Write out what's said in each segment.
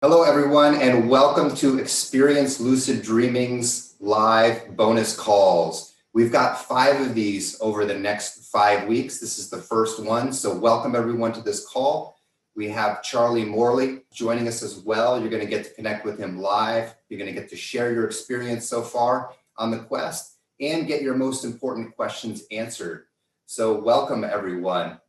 Hello, everyone, and welcome to Experience Lucid Dreaming's live bonus calls. We've got 5 of these over the next 5 weeks. This is the first one, so welcome everyone to this call. We have Charlie Morley joining us as well. You're going to get to connect with him live. You're going to get to share your experience so far on the quest and get your most important questions answered. So welcome, everyone.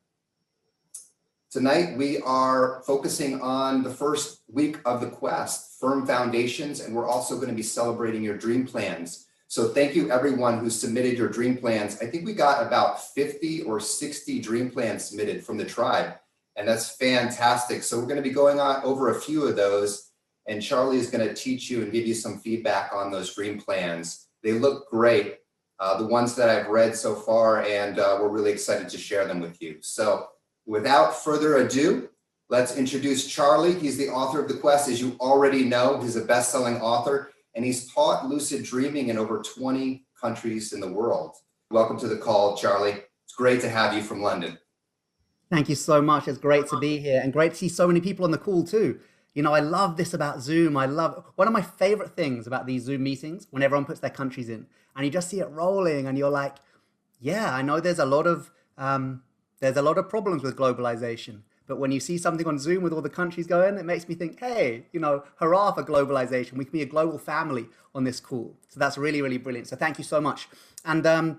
Tonight, we are focusing on the first week of the quest, firm foundations, and we're also going to be celebrating your dream plans. So thank you everyone who submitted your dream plans. I think we got about 50 or 60 dream plans submitted from the tribe, and that's fantastic. So we're going to be going on over a few of those, and Charlie is going to teach you and give you some feedback on those dream plans. They look great, the ones that I've read so far, and we're really excited to share them with you. So without further ado, let's introduce Charlie. He's the author of The Quest, as you already know. He's a best-selling author, and he's taught lucid dreaming in over 20 countries in the world. Welcome to the call, Charlie. It's great to have you from London. Thank you so much. It's great to be here and great to see so many people on the call too. I love this about Zoom. I love one of my favorite things about these Zoom meetings when everyone puts their countries in and you just see it rolling and you're like, yeah, I know there's a lot of problems with globalization. But when you see something on Zoom with all the countries going, it makes me think, hey, hurrah for globalization. We can be a global family on this call. So that's really, really brilliant. So thank you so much. And I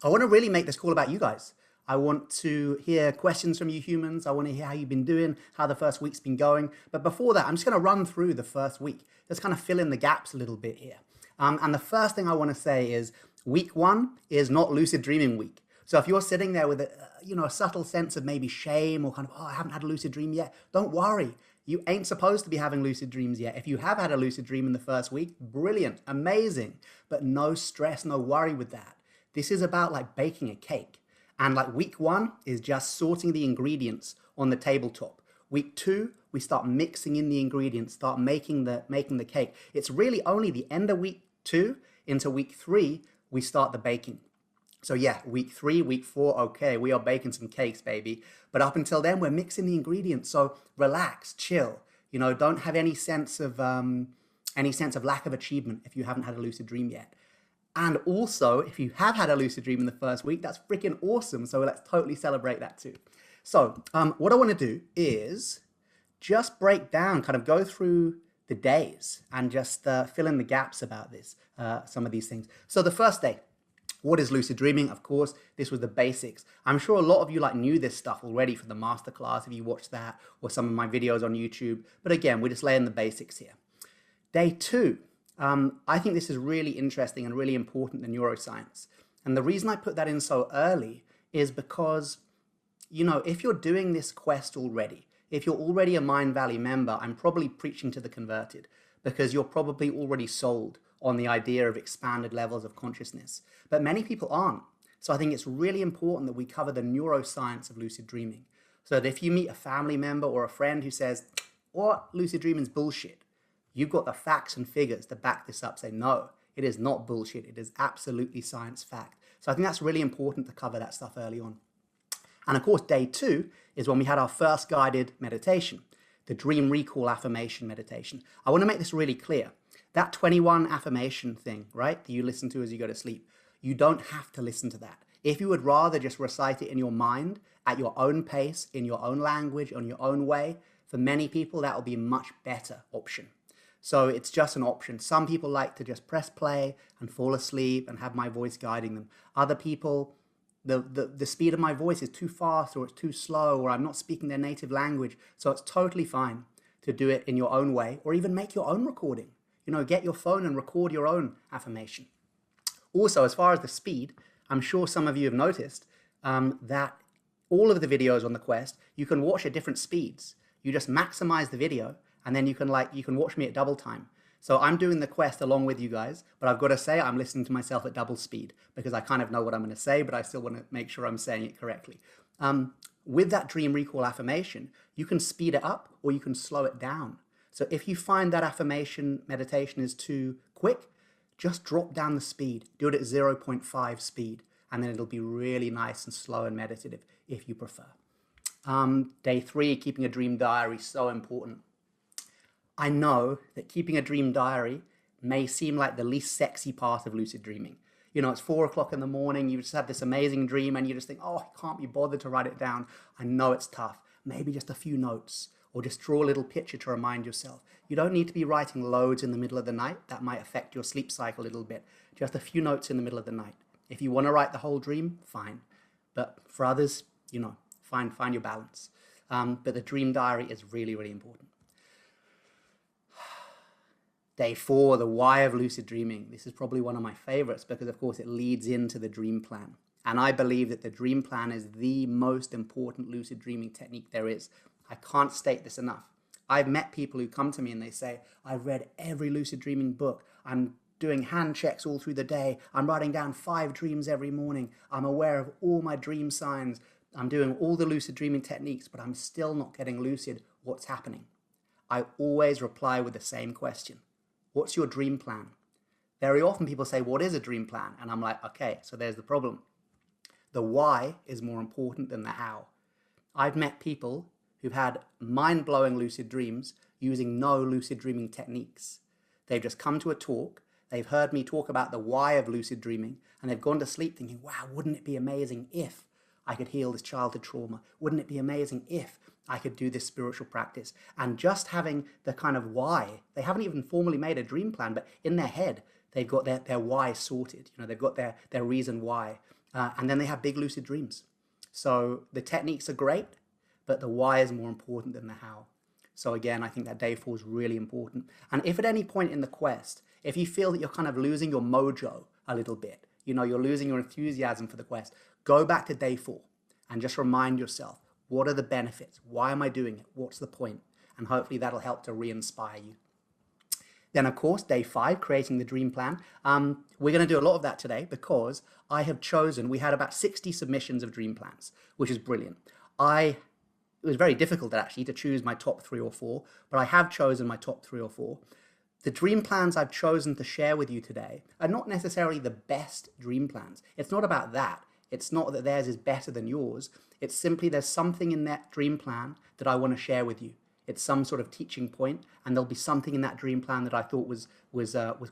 want to really make this call about you guys. I want to hear questions from you humans. I want to hear how you've been doing, how the first week's been going. But before that, I'm just going to run through the first week. Just kind of fill in the gaps a little bit here. And the first thing I want to say is week 1 is not lucid dreaming week. So if you're sitting there with a subtle sense of maybe shame or kind of, oh, I haven't had a lucid dream yet, don't worry. You ain't supposed to be having lucid dreams yet. If you have had a lucid dream in the first week, brilliant, amazing. But no stress, no worry with that. This is about like baking a cake. And like week 1 is just sorting the ingredients on the tabletop. Week 2, we start mixing in the ingredients, start making the cake. It's really only the end of week 2 into week 3, we start the baking. So yeah, week 3, week 4, okay, we are baking some cakes, baby. But up until then, we're mixing the ingredients. So relax, chill. Don't have any sense of lack of achievement if you haven't had a lucid dream yet. And also, if you have had a lucid dream in the first week, that's freaking awesome. So let's totally celebrate that too. So what I want to do is just break down, kind of go through the days and just fill in the gaps about some of these things. So the first day, what is lucid dreaming? Of course, this was the basics. I'm sure a lot of you knew this stuff already from the masterclass if you watched that or some of my videos on YouTube. But again, we're just laying the basics here. Day 2. I think this is really interesting and really important in neuroscience. And the reason I put that in so early is because, if you're doing this quest already, if you're already a Mind Valley member, I'm probably preaching to the converted because you're probably already sold on the idea of expanded levels of consciousness. But many people aren't. So I think it's really important that we cover the neuroscience of lucid dreaming. So that if you meet a family member or a friend who says, what, lucid dreaming is bullshit, you've got the facts and figures to back this up. Say, no, it is not bullshit. It is absolutely science fact. So I think that's really important to cover that stuff early on. And of course, day 2 is when we had our first guided meditation, the dream recall affirmation meditation. I want to make this really clear. That 21 affirmation thing, right, that you listen to as you go to sleep, you don't have to listen to that. If you would rather just recite it in your mind, at your own pace, in your own language, on your own way, for many people, that will be a much better option. So it's just an option. Some people like to just press play and fall asleep and have my voice guiding them. Other people, the speed of my voice is too fast or it's too slow or I'm not speaking their native language. So it's totally fine to do it in your own way or even make your own recording. Get your phone and record your own affirmation. Also, as far as the speed, I'm sure some of you have noticed that all of the videos on the quest, you can watch at different speeds. You just maximize the video and then you can watch me at double time. So I'm doing the quest along with you guys, but I've got to say I'm listening to myself at double speed because I kind of know what I'm going to say, but I still want to make sure I'm saying it correctly. With that dream recall affirmation, you can speed it up or you can slow it down. So if you find that affirmation meditation is too quick, just drop down the speed. Do it at 0.5 speed, and then it'll be really nice and slow and meditative if you prefer. Day 3, keeping a dream diary, so important. I know that keeping a dream diary may seem like the least sexy part of lucid dreaming. You know, it's 4 o'clock in the morning, you just had this amazing dream and you just think, oh, I can't be bothered to write it down. I know it's tough. Maybe just a few notes or just draw a little picture to remind yourself. You don't need to be writing loads in the middle of the night. That might affect your sleep cycle a little bit. Just a few notes in the middle of the night. If you want to write the whole dream, fine. But for others, you know, find your balance. But the dream diary is really, really important. Day 4, the why of lucid dreaming. This is probably one of my favorites because, of course, it leads into the dream plan. And I believe that the dream plan is the most important lucid dreaming technique there is. I can't state this enough. I've met people who come to me and they say, I've read every lucid dreaming book. I'm doing hand checks all through the day. I'm writing down 5 dreams every morning. I'm aware of all my dream signs. I'm doing all the lucid dreaming techniques, but I'm still not getting lucid. What's happening? I always reply with the same question. What's your dream plan? Very often people say, what is a dream plan? And I'm like, okay, so there's the problem. The why is more important than the how. I've met people who've had mind-blowing lucid dreams using no lucid dreaming techniques. They've just come to a talk, they've heard me talk about the why of lucid dreaming, and they've gone to sleep thinking, wow, wouldn't it be amazing if I could heal this childhood trauma? Wouldn't it be amazing if I could do this spiritual practice? And just having the kind of why, they haven't even formally made a dream plan, but in their head, they've got their why sorted. You know, they've got their reason why. And then they have big lucid dreams. So the techniques are great, but the why is more important than the how. So again, I think that day 4 is really important. And if at any point in the quest, if you feel that you're kind of losing your mojo a little bit, you know, you're losing your enthusiasm for the quest, go back to day 4 and just remind yourself, what are the benefits? Why am I doing it? What's the point? And hopefully that'll help to re-inspire you. Then, of course, day 5, creating the dream plan. We're going to do a lot of that today because I have chosen, we had about 60 submissions of dream plans, which is brilliant. It was very difficult actually to choose my top 3 or 4, but I have chosen my top 3 or 4. The dream plans I've chosen to share with you today are not necessarily the best dream plans. It's not about that. It's not that theirs is better than yours. It's simply there's something in that dream plan that I want to share with you. It's some sort of teaching point, and there'll be something in that dream plan that I thought was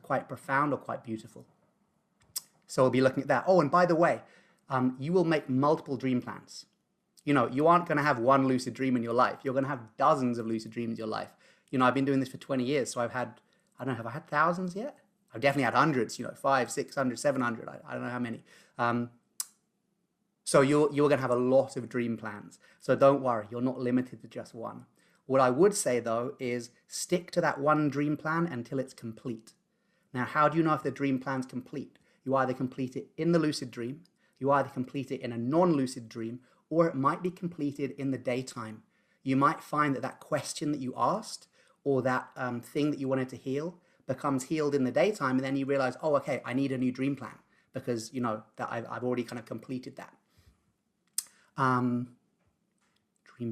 quite profound or quite beautiful. So we'll be looking at that. Oh, and by the way, you will make multiple dream plans. You know, you aren't going to have one lucid dream in your life. You're going to have dozens of lucid dreams in your life. You know, I've been doing this for 20 years, so I've had, I don't know, have I had thousands yet? I've definitely had hundreds, you know, 500, 600, 700, I don't know how many. So you're going to have a lot of dream plans. So don't worry, you're not limited to just one. What I would say, though, is stick to that one dream plan until it's complete. Now, how do you know if the dream plan's complete? You either complete it in the lucid dream, you either complete it in a non-lucid dream, or it might be completed in the daytime. You might find that that question that you asked or that thing that you wanted to heal becomes healed in the daytime, and then you realize, oh, okay, I need a new dream plan because, you know, that I've already kind of completed that. Dream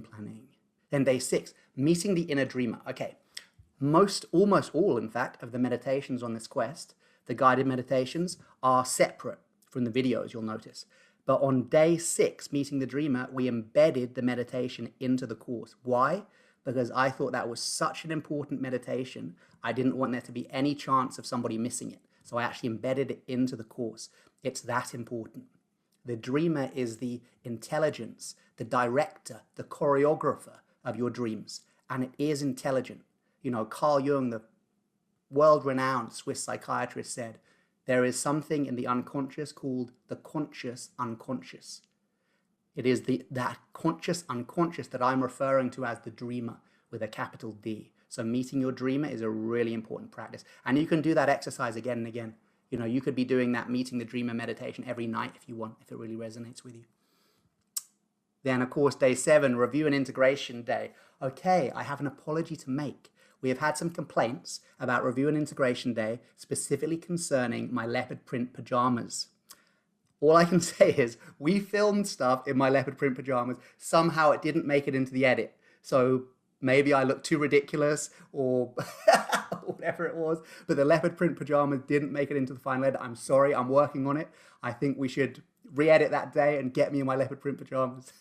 planning. Then day 6, meeting the inner dreamer. Okay, almost all, in fact, of the meditations on this quest, the guided meditations, are separate from the videos, you'll notice. But on day 6, meeting the dreamer, we embedded the meditation into the course. Why? Because I thought that was such an important meditation. I didn't want there to be any chance of somebody missing it. So I actually embedded it into the course. It's that important. The dreamer is the intelligence, the director, the choreographer of your dreams. And it is intelligent. You know, Carl Jung, the world-renowned Swiss psychiatrist, said, there is something in the unconscious called the conscious unconscious. It is that conscious unconscious that I'm referring to as the dreamer with a capital D. So meeting your dreamer is a really important practice. And you can do that exercise again and again. You know, you could be doing that meeting the dreamer meditation every night if you want, if it really resonates with you. Then, of course, day 7, review and integration day. Okay, I have an apology to make. We have had some complaints about review and integration day, specifically concerning my leopard print pajamas. All I can say is we filmed stuff in my leopard print pajamas. Somehow it didn't make it into the edit. So maybe I looked too ridiculous or whatever it was. But the leopard print pajamas didn't make it into the final edit. I'm sorry, I'm working on it. I think we should re-edit that day and get me in my leopard print pajamas.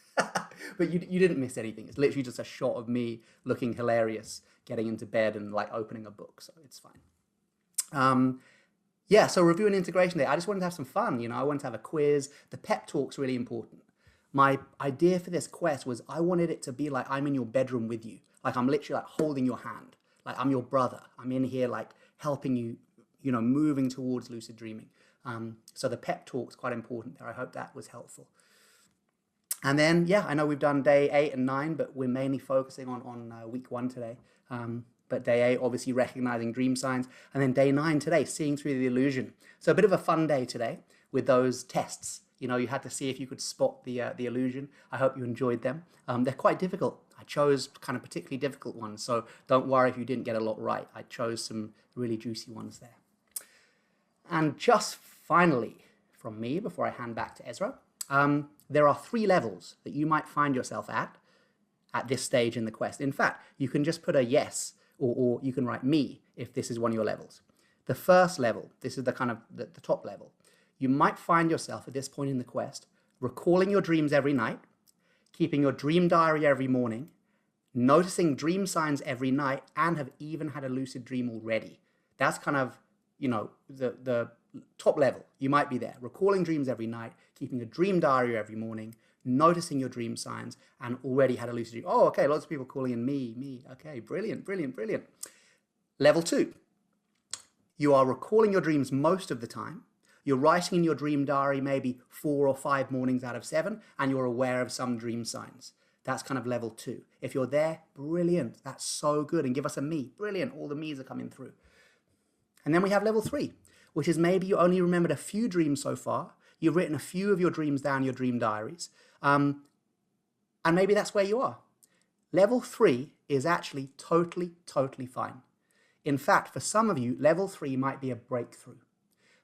But you didn't miss anything. It's literally just a shot of me looking hilarious, getting into bed and like opening a book. So it's fine. Yeah, so review and integration day. I just wanted to have some fun. I wanted to have a quiz. The pep talk's really important. My idea for this quest was I wanted it to be like I'm in your bedroom with you. Like I'm literally like holding your hand. Like I'm your brother. I'm in here like helping you, moving towards lucid dreaming. So the pep talk's quite important there. I hope that was helpful. And then, yeah, I know we've done day 8 and 9, but we're mainly focusing on week 1 today. But day 8, obviously recognizing dream signs. And then day 9 today, seeing through the illusion. So a bit of a fun day today with those tests. You had to see if you could spot the illusion. I hope you enjoyed them. They're quite difficult. I chose kind of particularly difficult ones. So don't worry if you didn't get a lot right. I chose some really juicy ones there. And just finally, from me, before I hand back to Ezra, there are 3 levels that you might find yourself at this stage in the quest. In fact, you can just put a yes, or you can write me if this is one of your levels. The first level, this is the kind of the top level. You might find yourself at this point in the quest recalling your dreams every night, keeping your dream diary every morning, noticing dream signs every night, and have even had a lucid dream already. That's kind of, the top level. You might be there, recalling dreams every night, keeping a dream diary every morning, noticing your dream signs, and already had a lucid dream. Oh, okay, lots of people calling in me. Okay, brilliant, brilliant, brilliant. Level 2, you are recalling your dreams most of the time. You're writing in your dream diary maybe 4 or 5 mornings out of 7, and you're aware of some dream signs. That's kind of level 2. If you're there, brilliant. That's so good. And give us a me. Brilliant. All the me's are coming through. And then we have level 3, which is maybe you only remembered a few dreams so far. You've written a few of your dreams down in your dream diaries. And maybe that's where you are. Level 3 is actually totally, totally fine. In fact, for some of you, level 3 might be a breakthrough.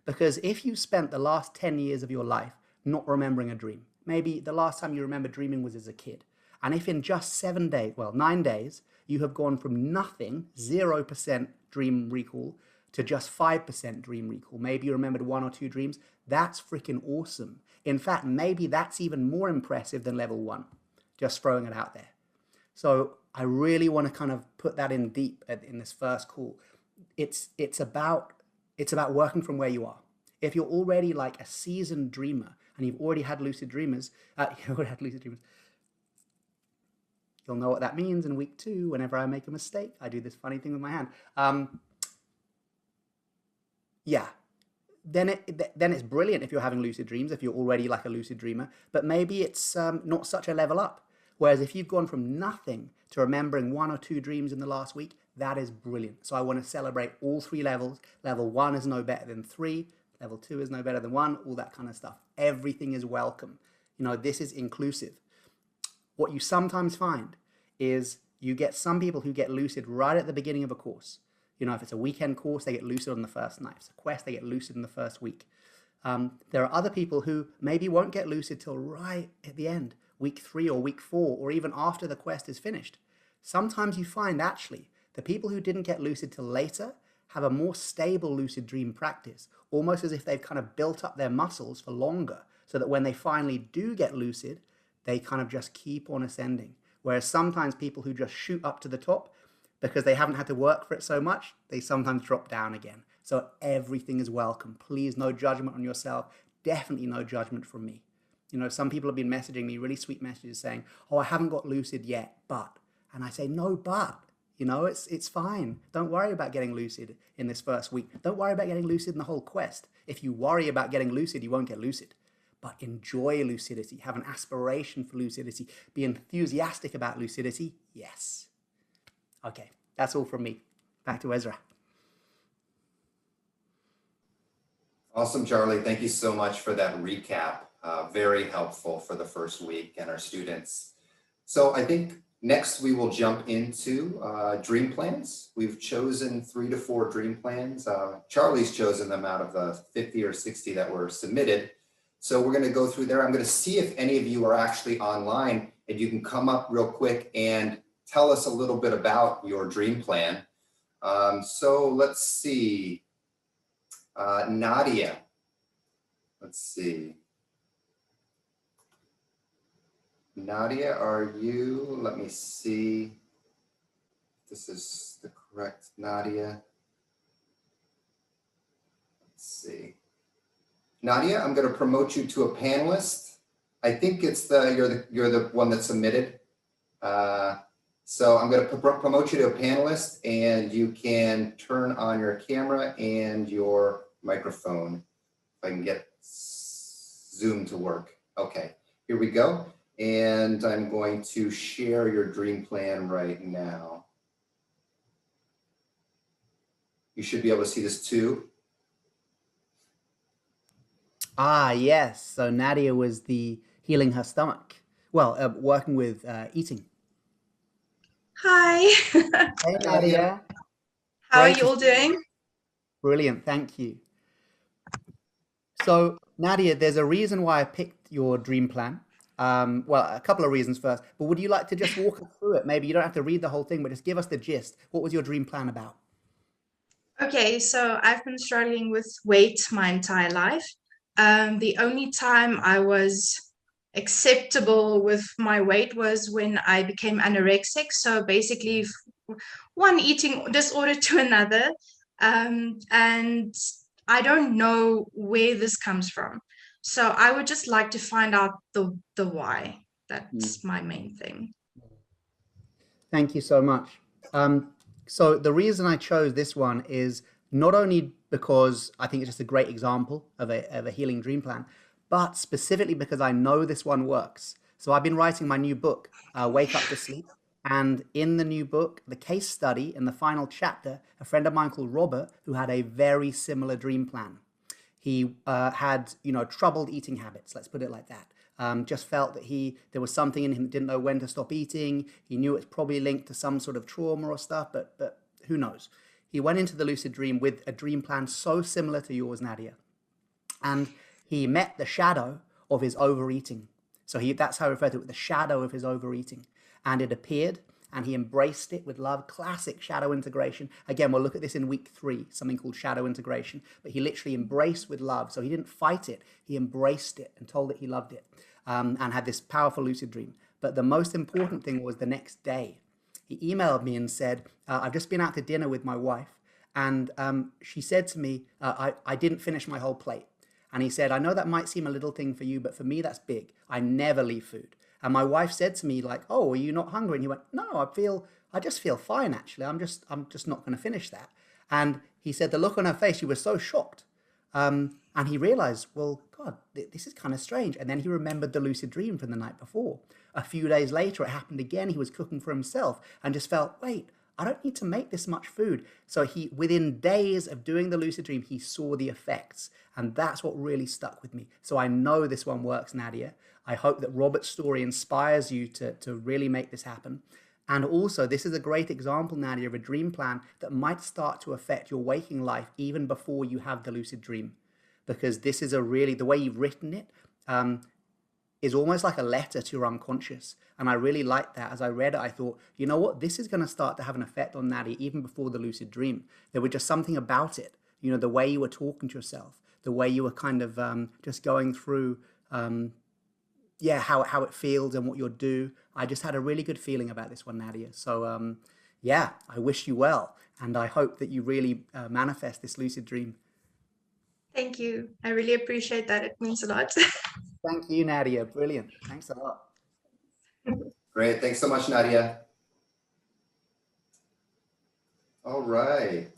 Because if you spent the last 10 years of your life not remembering a dream, maybe the last time you remember dreaming was as a kid, and if in just 9 days, you have gone from nothing, 0% dream recall, to just 5% dream recall, maybe you remembered 1 or 2 dreams, that's freaking awesome. In fact, maybe that's even more impressive than level 1, just throwing it out there. So I really want to kind of put that in deep in this first call. It's about working from where you are. If you're already like a seasoned dreamer and you've already had lucid dreamers, you'll know what that means in week 2. Whenever I make a mistake, I do this funny thing with my hand. Yeah, then it's brilliant if you're having lucid dreams, if you're already like a lucid dreamer, but maybe it's not such a level up. Whereas if you've gone from nothing to remembering 1 or 2 dreams in the last week, that is brilliant. So I want to celebrate all 3 levels. Level 1 is no better than 3. Level 2 is no better than 1, all that kind of stuff. Everything is welcome. This is inclusive. What you sometimes find is you get some people who get lucid right at the beginning of a course. If it's a weekend course, they get lucid on the first night. If it's a quest, they get lucid in the first week. There are other people who maybe won't get lucid till right at the end, week 3 or week 4, or even after the quest is finished. Sometimes you find actually the people who didn't get lucid till later have a more stable lucid dream practice, almost as if they've kind of built up their muscles for longer, so that when they finally do get lucid, they kind of just keep on ascending. Whereas sometimes people who just shoot up to the top, because they haven't had to work for it so much, they sometimes drop down again. So everything is welcome. Please, no judgment on yourself. Definitely no judgment from me. Some people have been messaging me really sweet messages saying, oh, I haven't got lucid yet, but. And I say, no, but. It's fine. Don't worry about getting lucid in this first week. Don't worry about getting lucid in the whole quest. If you worry about getting lucid, you won't get lucid. But enjoy lucidity. Have an aspiration for lucidity. Be enthusiastic about lucidity. Yes. Okay, that's all from me. Back to Ezra. Awesome, Charlie. Thank you so much for that recap. Very helpful for the first week and our students. So I think next we will jump into dream plans. We've chosen 3 to 4 dream plans. Charlie's chosen them out of the 50 or 60 that were submitted. So we're going to go through there. I'm going to see if any of you are actually online and you can come up real quick and tell us a little bit about your dream plan. So let's see. Nadia, let's see. Nadia, are you, let me see. this is the correct Nadia. Let's see. Nadia, I'm going to promote you to a panelist. I think it's you're the one that submitted. So I'm going to promote you to a panelist, and you can turn on your camera and your microphone. If I can get Zoom to work. Okay, here we go. And I'm going to share your dream plan right now. You should be able to see this too. Ah, yes. So Nadia was the healing her stomach. Well, working with eating. Hi, Hey, Nadia. Nadia. how are Great you to all doing? Brilliant. Thank you. So, Nadia, there's a reason why I picked your dream plan. Well, a couple of reasons first, but would you like to just walk us through it? Maybe you don't have to read the whole thing, but just give us the gist. What was your dream plan about? Okay, so I've been struggling with weight my entire life. The only time I was acceptable with my weight was when I became anorexic. So basically, one eating disorder to another. And I don't know where this comes from. So I would just like to find out the why. Mm. That's my main thing. Thank you so much. Um, so the reason I chose this one is not only because I think it's just a great example of a healing dream plan, but specifically because I know this one works. So I've been writing my new book, Wake Up to Sleep. And in the new book, the case study in the final chapter, a friend of mine called Robert, who had a very similar dream plan. He had, troubled eating habits. Let's put it like that. Just felt that there was something in him that didn't know when to stop eating. He knew it's probably linked to some sort of trauma or stuff, but who knows? He went into the lucid dream with a dream plan so similar to yours, Nadia, and he met the shadow of his overeating. So that's how I refer to it, the shadow of his overeating. And it appeared and he embraced it with love. Classic shadow integration. Again, we'll look at this in week 3, something called shadow integration. But he literally embraced with love. So he didn't fight it. He embraced it and told it he loved it, and had this powerful lucid dream. But the most important thing was the next day. He emailed me and said, I've just been out to dinner with my wife. And she said to me, I didn't finish my whole plate. And he said, I know that might seem a little thing for you, but for me, that's big. I never leave food. And my wife said to me, like, oh, are you not hungry? And he went, no, I just feel fine, actually. I'm just not going to finish that. And he said the look on her face, she was so shocked. And he realized, well, God, this is kind of strange. And then he remembered the lucid dream from the night before. A few days later, it happened again. He was cooking for himself and just felt, wait, I don't need to make this much food. So within days of doing the lucid dream, he saw the effects. And that's what really stuck with me. So I know this one works, Nadia. I hope that Robert's story inspires you to really make this happen. And also, this is a great example, Nadia, of a dream plan that might start to affect your waking life even before you have the lucid dream. Because this is the way you've written it, is almost like a letter to your unconscious. And I really liked that. As I read it, I thought, you know what? This is going to start to have an effect on Nadia even before the lucid dream. There was just something about it, the way you were talking to yourself, the way you were kind of just going through, how it feels and what you'll do. I just had a really good feeling about this one, Nadia. So, I wish you well. And I hope that you really manifest this lucid dream. Thank you. I really appreciate that. It means a lot. Thank you, Nadia. Brilliant. Thanks a lot. Great. Thanks so much, Nadia. All right.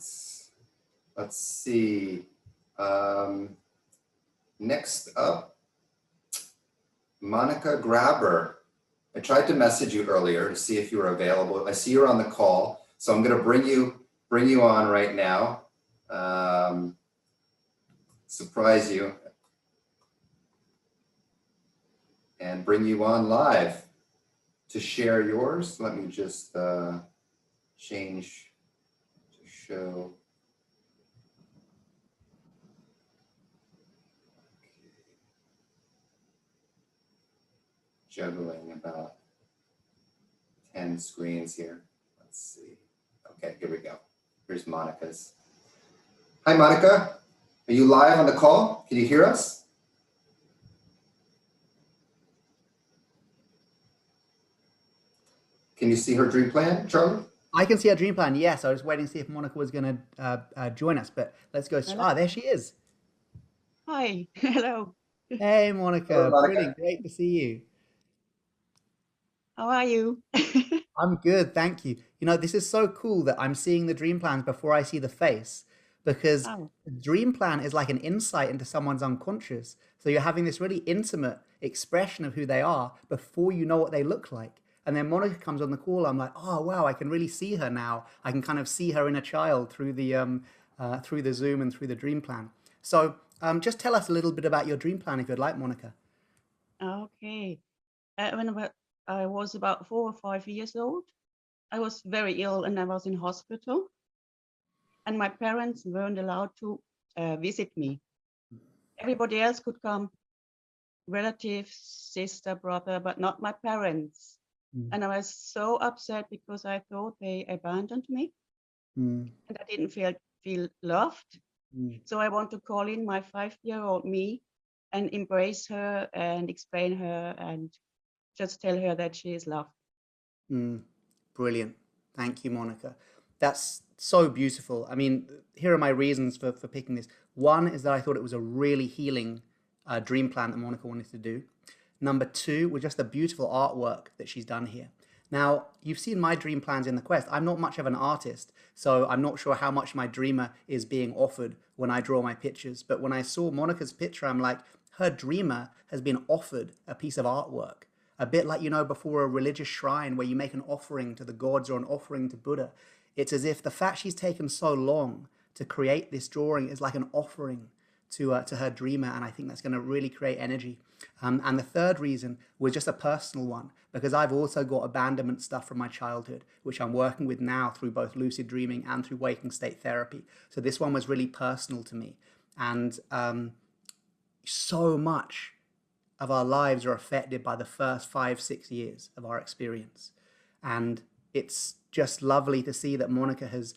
Let's see. Next up, Monica Grabber. I tried to message you earlier to see if you were available. I see you're on the call, so I'm going to bring you on right now. Surprise you and bring you on live to share yours. Let me just change to show. Juggling about 10 screens here. Let's see. Okay, here we go. Here's Monica's. Hi, Monica. Are you live on the call? Can you hear us? Can you see her dream plan, Charlie? I can see her dream plan. Yes, I was waiting to see if Monica was going to join us, but let's go. Hello. There she is. Hi. Hello. Hey, Hello, Monica. Monica. Brilliant. Great to see you. How are you? I'm good, thank you. You know, this is so cool that I'm seeing the dream plans before I see the face, because Oh, the dream plan is like an insight into someone's unconscious. So you're having this really intimate expression of who they are before you know what they look like. And then Monica comes on the call. I'm like, oh wow, I can really see her now. I can kind of see her inner child through the Zoom and through the dream plan. So just tell us a little bit about your dream plan if you'd like, Monica. okay. When I was about 4 or 5 years old, I was very ill and I was in hospital, and my parents weren't allowed to visit me. Everybody else could come, relatives, sister, brother, but not my parents. Mm, And I was so upset because I thought they abandoned me mm, and I didn't feel loved. mm, So I want to call in my 5-year-old me and embrace her and explain her and just tell her that she is loved. mm. Brilliant. Thank you, Monica. That's so beautiful. I mean, here are my reasons for picking this. One is that I thought it was a really healing dream plan that Monica wanted to do. Number two was just the beautiful artwork that she's done here. Now, you've seen my dream plans in the quest. I'm not much of an artist, so I'm not sure how much my dreamer is being offered when I draw my pictures. But when I saw Monica's picture, I'm like, her dreamer has been offered a piece of artwork. A bit like, you know, before a religious shrine where you make an offering to the gods or an offering to Buddha. It's as if the fact she's taken so long to create this drawing is like an offering to her dreamer, and I think that's going to really create energy. And the third reason was just a personal one, because I've also got abandonment stuff from my childhood, which I'm working with now through both lucid dreaming and through waking state therapy. So this one was really personal to me, and so much of our lives are affected by the first 5, 6 years of our experience. And it's just lovely to see that Monica has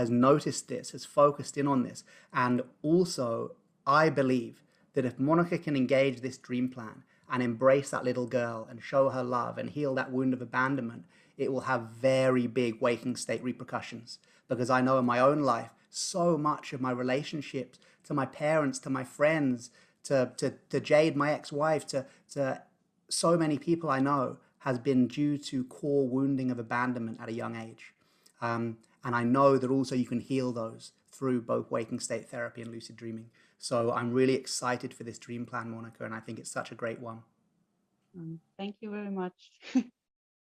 noticed this, has focused in on this. And also, I believe that if Monica can engage this dream plan and embrace that little girl and show her love and heal that wound of abandonment, it will have very big waking state repercussions. Because I know in my own life, so much of my relationships to my parents, to my friends, to Jade, my ex-wife, to so many people I know has been due to core wounding of abandonment at a young age. And I know that also you can heal those through both waking state therapy and lucid dreaming. So I'm really excited for this dream plan, Monica, and I think it's such a great one. Thank you very much.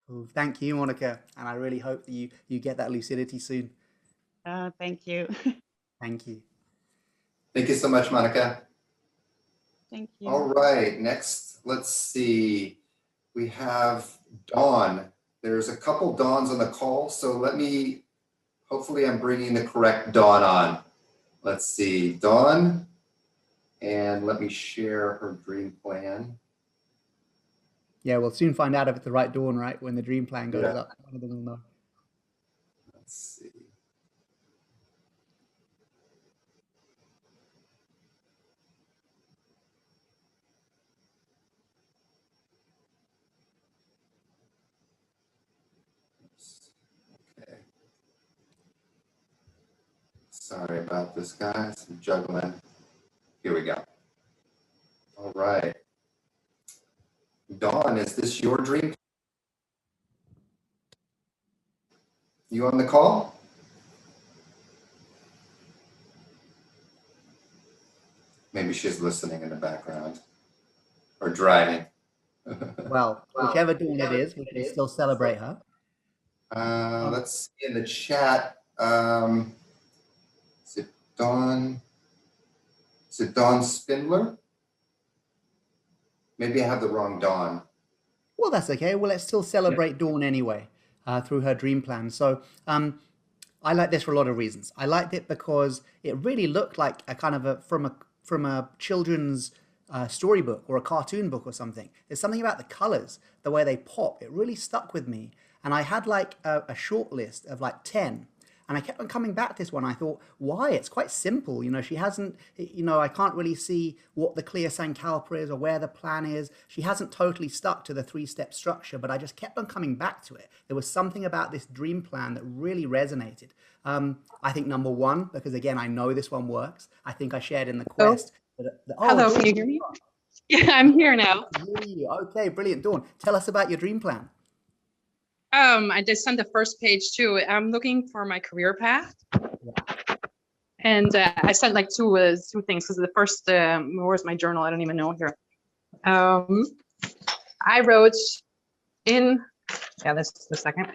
Well, thank you, Monica, and I really hope that you get that lucidity soon. Thank you. Thank you. Thank you so much, Monica. Thank All you. right, next, let's see. We have Dawn. There's a couple Dawns on the call, so hopefully I'm bringing the correct Dawn on. Let's see, Dawn, and let me share her dream plan. Yeah, we'll soon find out if it's the right dawn, right? When the dream plan goes Yeah. up, one of them will know. Let's see. Okay. Sorry about this, guys. I'm juggling. Here we go. All right. Dawn, is this your dream? You on the call? Maybe she's listening in the background or driving. Well, whichever dawn it is, we can still celebrate her. Let's see in the chat. Is it Dawn? Is it Dawn Spindler? Maybe I have the wrong Dawn. Well, that's okay. Well, let's still celebrate Dawn anyway, through her dream plan. So I like this for a lot of reasons. I liked it because it really looked like a kind of from a children's storybook or a cartoon book or something. There's something about the colors, the way they pop. It really stuck with me. And I had like a short list of like 10. And I kept on coming back to this one. I thought, why? It's quite simple. She hasn't, I can't really see what the clear Sankalpa is or where the plan is. She hasn't totally stuck to the 3-step structure, but I just kept on coming back to it. There was something about this dream plan that really resonated. I think number one, because again, I know this one works. I think I shared in the Oh, quest. hello, Dawn, can you hear me? Yeah, I'm here now. I can hear you. Okay, brilliant. Dawn, tell us about your dream plan. I just sent the first page too. I'm looking for my career path, and I sent like two things because the first, where's my journal? I don't even know here. I wrote in, yeah, this is the second.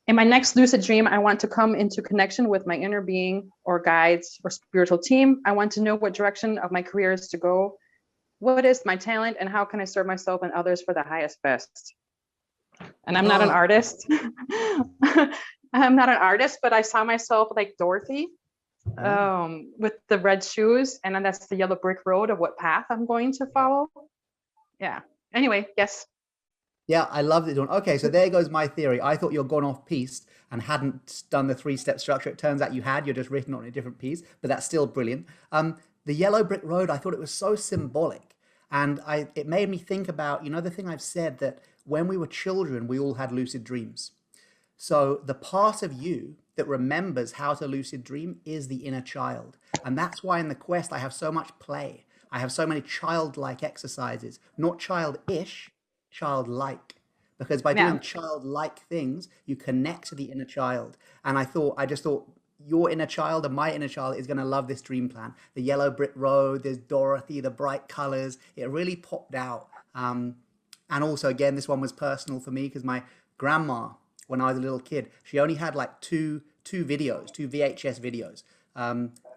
In my next lucid dream, I want to come into connection with my inner being or guides or spiritual team. I want to know what direction of my career is to go. What is my talent and how can I serve myself and others for the highest best? And I'm not an artist. I'm not an artist, but I saw myself like Dorothy with the red shoes. And then that's the yellow brick road of what path I'm going to follow. Yeah. Anyway, yes. Yeah, I loved it, Dawn. Okay, so there goes my theory. I thought you'd gone off piste and hadn't done the 3-step structure. It turns out you had. You're just written on a different piece, but that's still brilliant. The yellow brick road, I thought it was so symbolic. And it made me think about, the thing I've said, that when we were children, we all had lucid dreams. So the part of you that remembers how to lucid dream is the inner child. And that's why in the quest, I have so much play. I have so many childlike exercises, not childish, childlike, because by doing childlike things, you connect to the inner child. And I just thought your inner child and my inner child is going to love this dream plan. The yellow brick road, there's Dorothy, the bright colors. It really popped out. And also, again, this one was personal for me because my grandma, when I was a little kid, she only had like two VHS videos.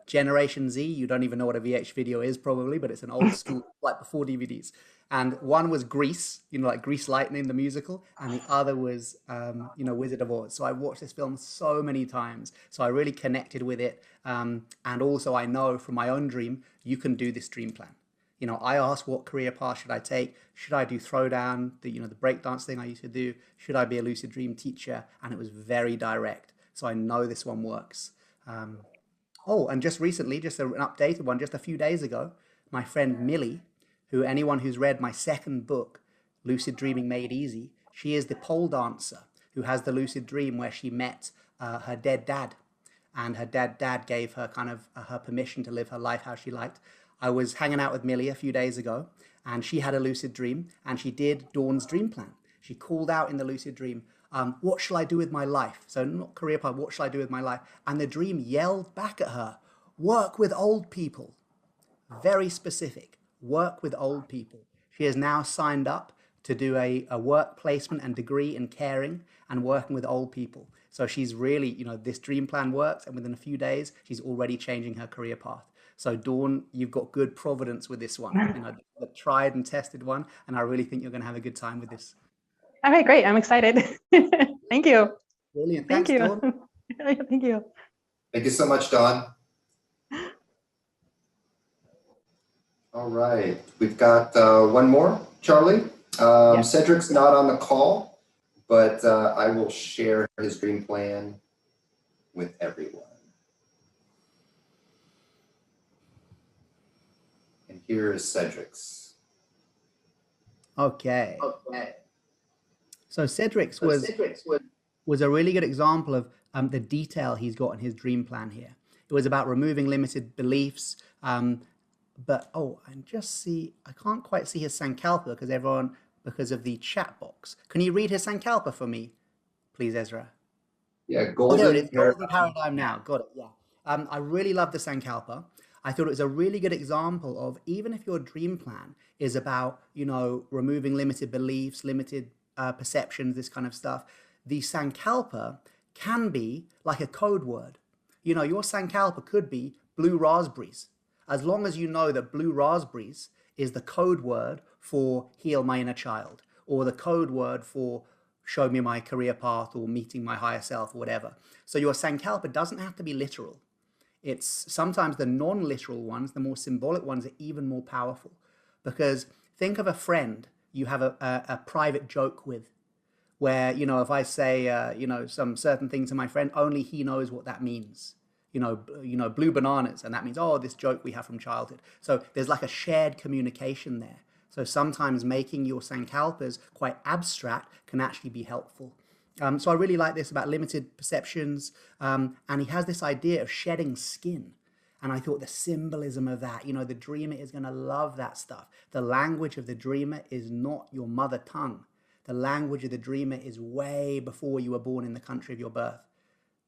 Generation Z, you don't even know what a VH video is probably, but it's an old school, like before DVDs. And one was Grease, like Grease Lightning, the musical, and the other was, Wizard of Oz. So I watched this film so many times. So I really connected with it. And also I know from my own dream, you can do this dream plan. I asked what career path should I take? Should I do throwdown, the breakdance thing I used to do? Should I be a lucid dream teacher? And it was very direct. So I know this one works. And just recently, just an updated one, just a few days ago, my friend Millie, who anyone who's read my second book, Lucid Dreaming Made Easy, she is the pole dancer who has the lucid dream where she met her dead dad. And her dad gave her kind of her permission to live her life how she liked. I was hanging out with Millie a few days ago, and she had a lucid dream, and she did Dawn's dream plan. She called out in the lucid dream, what shall I do with my life? So not career path, what shall I do with my life? And the dream yelled back at her, work with old people. Very specific. Work with old people. She has now signed up to do a work placement and degree in caring and working with old people. So she's really, this dream plan works, and within a few days, she's already changing her career path. So Dawn, you've got good providence with this one, the tried and tested one, and I really think you're going to have a good time with this. All right, great. I'm excited. Thank you. Brilliant. Thanks, Thank you. Dawn. Thank you. Thank you so much, Dawn. All right, we've got one more, Charlie. Yes. Cedric's not on the call, but I will share his dream plan with everyone. And here is Cedric's. Okay. So Cedric's was a really good example of the detail he's got in his dream plan here. It was about removing limited beliefs. But I can't quite see his Sankalpa because of the chat box. Can you read his Sankalpa for me, please, Ezra? Yeah, There it golden is. Golden paradigm now. Got it. Yeah. I really love the Sankalpa. I thought it was a really good example of, even if your dream plan is about, removing limited beliefs, limited perceptions, this kind of stuff, the Sankalpa can be like a code word. Your Sankalpa could be blue raspberries. As long as you know that blue raspberries is the code word for heal my inner child, or the code word for show me my career path or meeting my higher self or whatever. So your Sankalpa doesn't have to be literal. It's sometimes the non-literal ones, the more symbolic ones, are even more powerful. Because think of a friend you have a private joke with, where, you know, if I say, you know, some certain thing to my friend, only he knows what that means. You know, blue bananas, and that means, oh, this joke we have from childhood. So there's like a shared communication there. So sometimes making your sankalpas quite abstract can actually be helpful. So I really like this about limited perceptions. And he has this idea of shedding skin. And I thought the symbolism of that, you know, the dreamer is going to love that stuff. The language of the dreamer is not your mother tongue. The language of the dreamer is way before you were born in the country of your birth.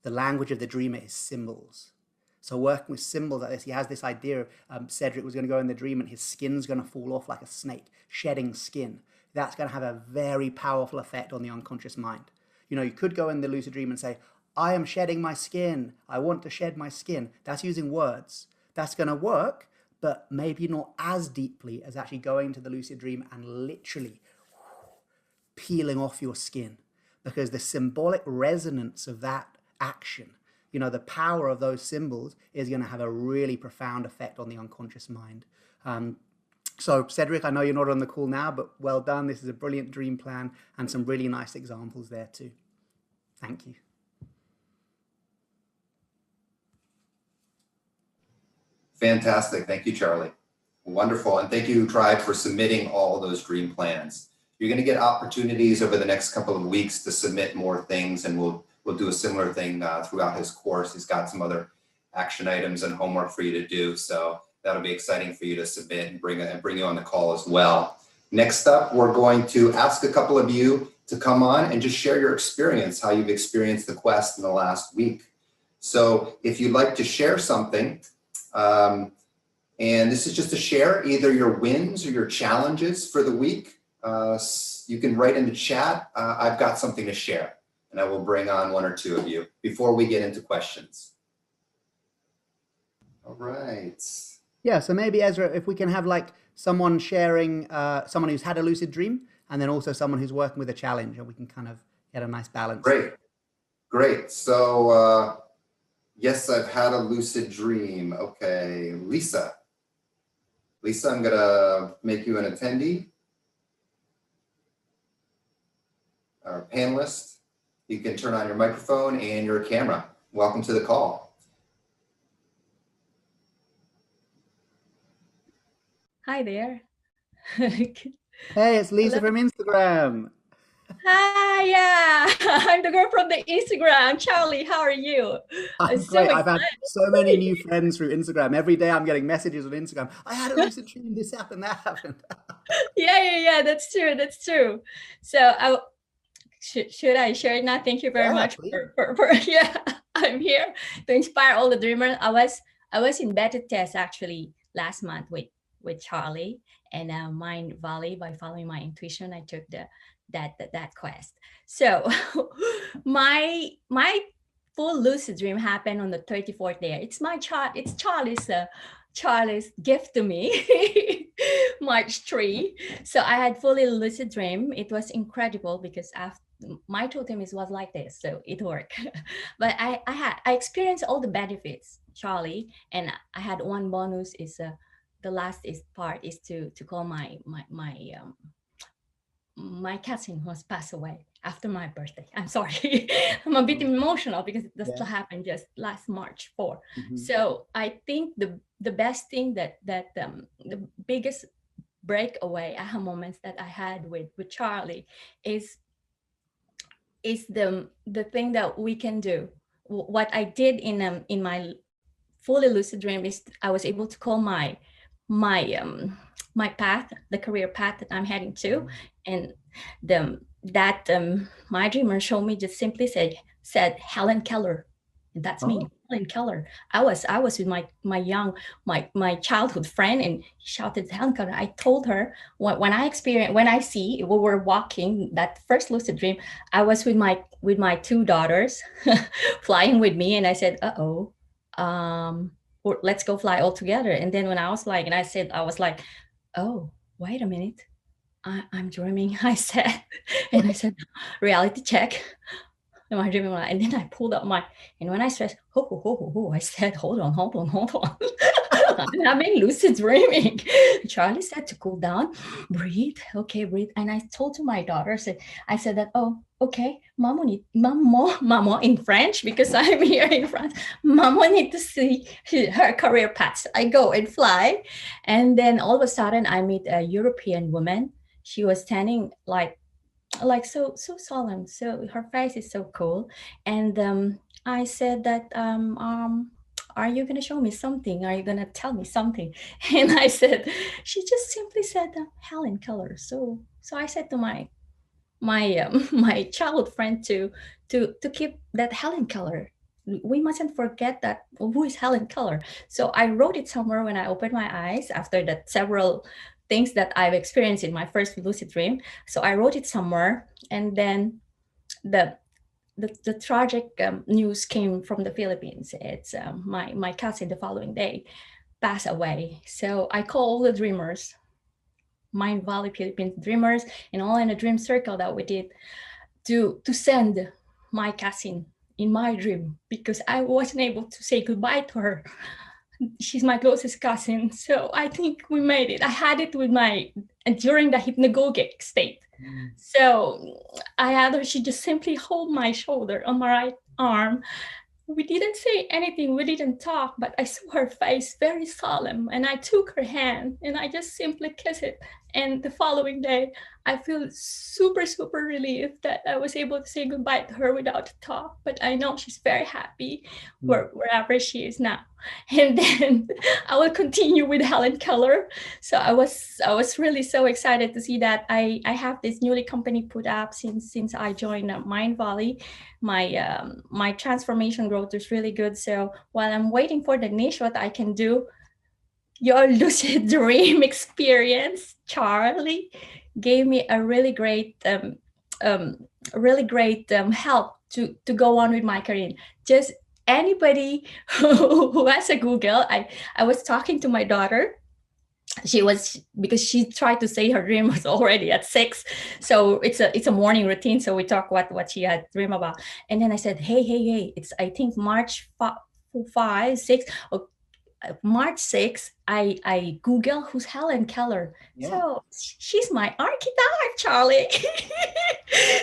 The language of the dreamer is symbols. So working with symbols like this, he has this idea of Cedric was going to go in the dream and his skin's going to fall off like a snake, shedding skin. That's going to have a very powerful effect on the unconscious mind. You know, you could go in the lucid dream and say, I am shedding my skin. I want to shed my skin. That's using words. That's going to work, but maybe not as deeply as actually going to the lucid dream and literally peeling off your skin, because the symbolic resonance of that action, you know, the power of those symbols is going to have a really profound effect on the unconscious mind. So Cedric, I know you're not on the call now, but well done. This is a brilliant dream plan and some really nice examples there too. Thank you. Fantastic. Thank you, Charlie. Wonderful. And thank you, Tribe, for submitting all those dream plans. You're going to get opportunities over the next couple of weeks to submit more things, and we'll do a similar thing throughout his course. He's got some other action items and homework for you to do. So that'll be exciting for you to submit and bring you on the call as well. Next up, we're going to ask a couple of you to come on and just share your experience, how you've experienced the quest in the last week. So if you'd like to share something, and this is just to share either your wins or your challenges for the week, you can write in the chat, I've got something to share, and I will bring on one or two of you before we get into questions. All right. Yeah, so maybe Ezra, if we can have like someone sharing, someone who's had a lucid dream, and then also someone who's working with a challenge, and we can kind of get a nice balance. Great. So yes, I've had a lucid dream. Okay, Lisa, I'm gonna make you an attendee, our panelist. You can turn on your microphone and your camera. Welcome to the call. Hi there. Hey, it's Lisa from Instagram. Hi, yeah. I'm the girl from the Instagram. Charlie, how are you? I'm so great. I've had excited. so many new friends through Instagram. Every day I'm getting messages on Instagram. I had a lucid dream, this happened, that happened. Yeah. That's true. So should I share it now? Thank you very much for yeah. I'm here to inspire all the dreamers. I was in beta test actually last month with Charlie and Mind Valley. By following my intuition, I took that quest. So my full lucid dream happened on the 34th day. It's Charlie's gift to me, March 3. So I had fully lucid dream. It was incredible because after my totem was like this, so it worked. But I experienced all the benefits, Charlie, and I had one bonus is the last part is to call my cousin who has passed away after my birthday. I'm sorry. I'm a bit emotional because this happened just last March 4. Mm-hmm. So I think the best thing that the biggest breakaway aha moments that I had with Charlie is the thing that we can do. What I did in my fully lucid dream is I was able to call my path, the career path that I'm heading to, and my dreamer showed me just simply said Helen Keller, and that's me, Helen Keller. I was with my childhood friend, and he shouted Helen Keller. I told her we were walking that first lucid dream. I was with my two daughters flying with me, and I said, let's go fly all together. And then when I was like, oh, wait a minute, I'm dreaming. I said, reality check. Am I dreaming? And then I pulled up and when I stressed, I said, hold on. I'm having lucid dreaming. Charlie said to cool down, breathe, okay, breathe. And I told to my daughter, I said that, oh, okay, Mamo in French, because I'm here in France. Mamo need to see her career paths. I go and fly. And then all of a sudden I meet a European woman. She was standing like so solemn. So her face is so cool. And I said that are you gonna show me something? Are you gonna tell me something? And I said, she just simply said Helen Keller. So I said to my my childhood friend to keep that Helen Keller. We mustn't forget that who is Helen Keller. So I wrote it somewhere when I opened my eyes after that several things that I've experienced in my first lucid dream. So I wrote it somewhere, and then the the tragic news came from the Philippines. It's my cousin the following day passed away. So I call all the dreamers, Mind Valley Philippines dreamers, and all in a dream circle that we did to send my cousin in my dream, because I wasn't able to say goodbye to her. She's my closest cousin. So I think we made it. I had it with during the hypnagogic state. So I had her, she just simply hold my shoulder on my right arm. We didn't say anything, we didn't talk, but I saw her face very solemn, and I took her hand and I just simply kissed it. And the following day, I feel super, super relieved that I was able to say goodbye to her without a talk. But I know she's very happy wherever she is now. And then I will continue with Helen Keller. So I was really so excited to see that I have this newly company put up since I joined Mind Valley. My transformation growth is really good. So while I'm waiting for the niche, what I can do, your lucid dream experience, Charlie, gave me a really great help to go on with my career. Just anybody who has a Google, I was talking to my daughter. Because she tried to say her dream was already at 6, so it's a morning routine. So we talk what she had dream about, and then I said, hey, it's I think March 5, 6. March 6th, I Google who's Helen Keller. Yeah. So she's my archetype, Charlie.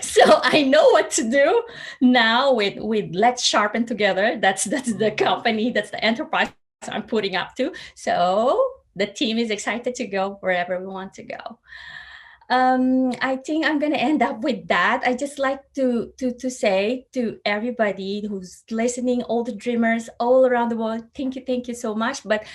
So I know what to do now with Let's Sharpen Together. That's the company, that's the enterprise I'm putting up to. So the team is excited to go wherever we want to go. I think I'm gonna end up with that. I just like to say to everybody who's listening, all the dreamers all around the world, thank you so much. But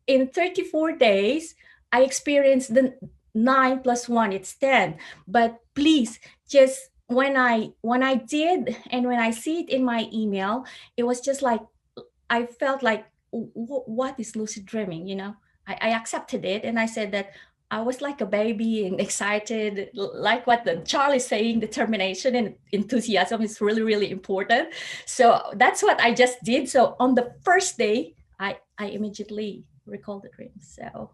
in 34 days, I experienced the 9 + 1, it's 10. But please, just when I did, and when I see it in my email, it was just like I felt like, what is lucid dreaming? I accepted it, and I said that I was like a baby and excited, like what Charlie's saying, determination and enthusiasm is really, really important. So that's what I just did. So on the first day, I immediately recalled the dream. So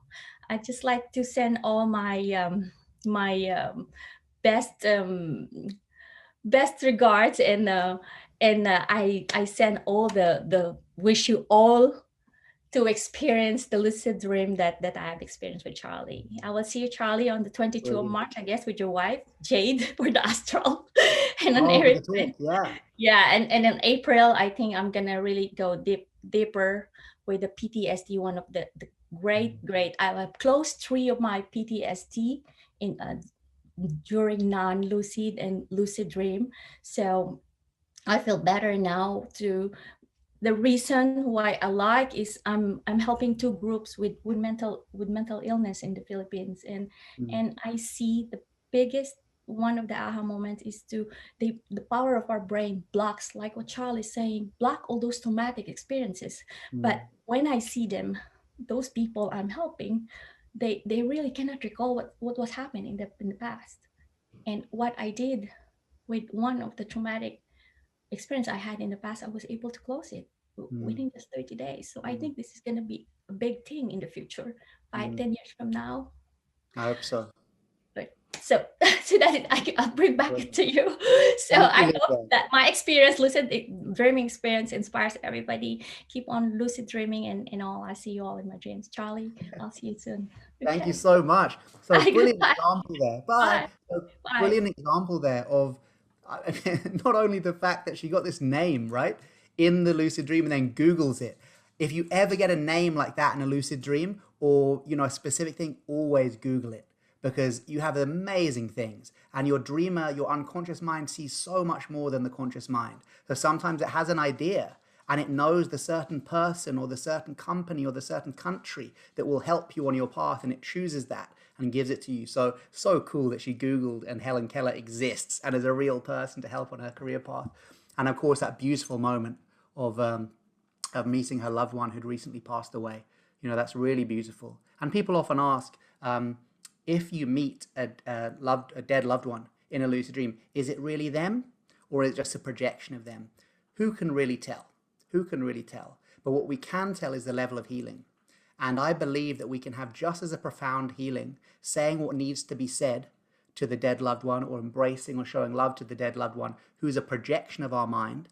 I just like to send all my best regards, and I send all the wish you all to experience the lucid dream that I have experienced with Charlie. I will see you, Charlie, on the 22nd of March, I guess, with your wife, Jade, for the astral. And then and in April, I think I'm gonna really go deeper with the PTSD, one of the great. I have closed 3 of my PTSD in during non-lucid and lucid dream. So I feel better now. The reason why I like is I'm helping 2 groups with mental illness in the Philippines, and I see the biggest one of the aha moments is the power of our brain blocks, like what Charlie is saying, block all those traumatic experiences. But when I see them, those people I'm helping, they really cannot recall what was happening in the past, and what I did with one of the traumatic experience I had in the past, I was able to close it within just 30 days. So I think this is going to be a big thing in the future, 5-10 years from now. I hope so. But so so I'll bring back it to you. So Thank you, I hope Lisa. that my experience, lucid dreaming experience, inspires everybody. Keep on lucid dreaming, and all. I see you all in my dreams. Charlie, I'll see you soon. Thank you Okay. so much. So Bye. brilliant Goodbye. example there. Bye. Bye. So Bye. brilliant example there of not only the fact that she got this name right in the lucid dream and then Googles it. If you ever get a name like that in a lucid dream, or a specific thing, always Google it, because you have amazing things, and your dreamer, your unconscious mind, sees so much more than the conscious mind. So sometimes it has an idea and it knows the certain person or the certain company or the certain country that will help you on your path, and it chooses that and gives it to you. So cool that she Googled and Helen Keller exists and is a real person to help on her career path. And of course, that beautiful moment of meeting her loved one who'd recently passed away. That's really beautiful. And people often ask, if you meet a dead loved one in a lucid dream, is it really them, or is it just a projection of them? Who can really tell? Who can really tell? But what we can tell is the level of healing. And I believe that we can have just as a profound healing, saying what needs to be said to the dead loved one, or embracing or showing love to the dead loved one, who's a projection of our mind,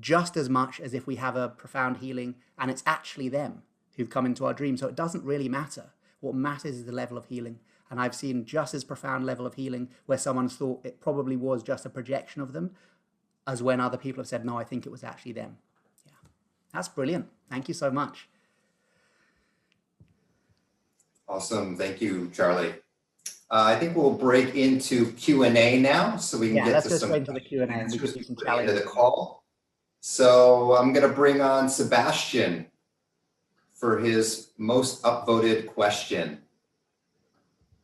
just as much as if we have a profound healing and it's actually them who've come into our dream. So it doesn't really matter. What matters is the level of healing. And I've seen just as profound level of healing where someone's thought it probably was just a projection of them, as when other people have said, no, I think it was actually them. Yeah, that's brilliant. Thank you so much. Awesome. Thank you, Charlie. I think we'll break into Q&A now, so we can get let's to go some straight into the Q&A and we can do some into the challenges. call. So I'm going to bring on Sebastian for his most upvoted question.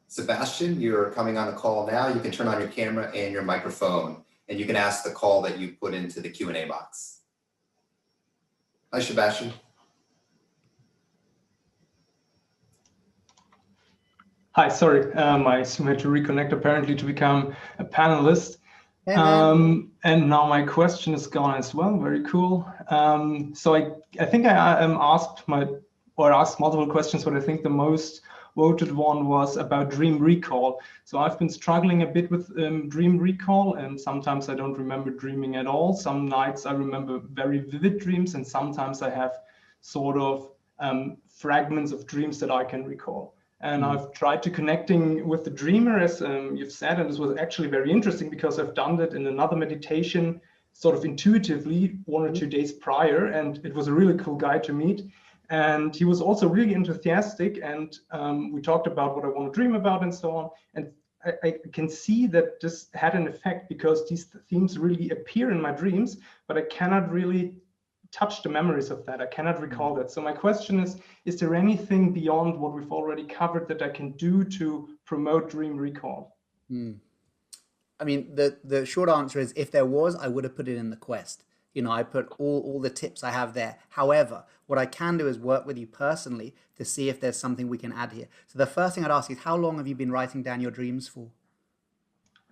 Sebastian, you're coming on the call now. You can turn on your camera and your microphone, and you can ask the call that you put into the Q&A box. Hi, Sebastian. Hi, sorry, my Zoom had to reconnect apparently to become a panelist. Hey, man. And now my question is gone as well. Very cool. So I think I asked multiple questions, but I think the most voted one was about dream recall. So I've been struggling a bit with dream recall, and sometimes I don't remember dreaming at all. Some nights I remember very vivid dreams, and sometimes I have sort of fragments of dreams that I can recall. And I've tried to connecting with the dreamer, as you've said, and this was actually very interesting because I've done that in another meditation sort of intuitively 1 or 2 days prior, and it was a really cool guy to meet. And he was also really enthusiastic, and we talked about what I want to dream about and so on. And I can see that this had an effect because these themes really appear in my dreams, but I cannot really touch the memories of that. I cannot recall that. So my question is there anything beyond what we've already covered that I can do to promote dream recall? I mean, the short answer is, if there was, I would have put it in the quest. I put all the tips I have there. However, what I can do is work with you personally to see if there's something we can add here. So the first thing I'd ask is, how long have you been writing down your dreams for?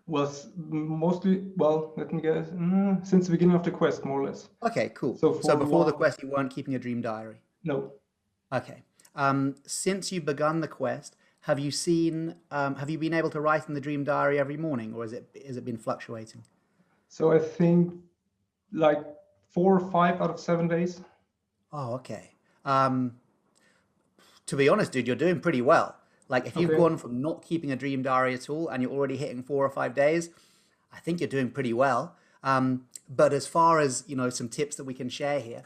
Was mostly, well, let me guess, since the beginning of the quest, more or less. Okay, cool. So before the quest, you weren't keeping a dream diary? No. Okay. Since you've begun the quest, have you been able to write in the dream diary every morning, or has it been fluctuating? So I think like 4 or 5 out of 7 days. Oh, okay. To be honest, dude, you're doing pretty well. Like, if you've gone from not keeping a dream diary at all and you're already hitting 4 or 5 days, I think you're doing pretty well. But as far as, some tips that we can share here,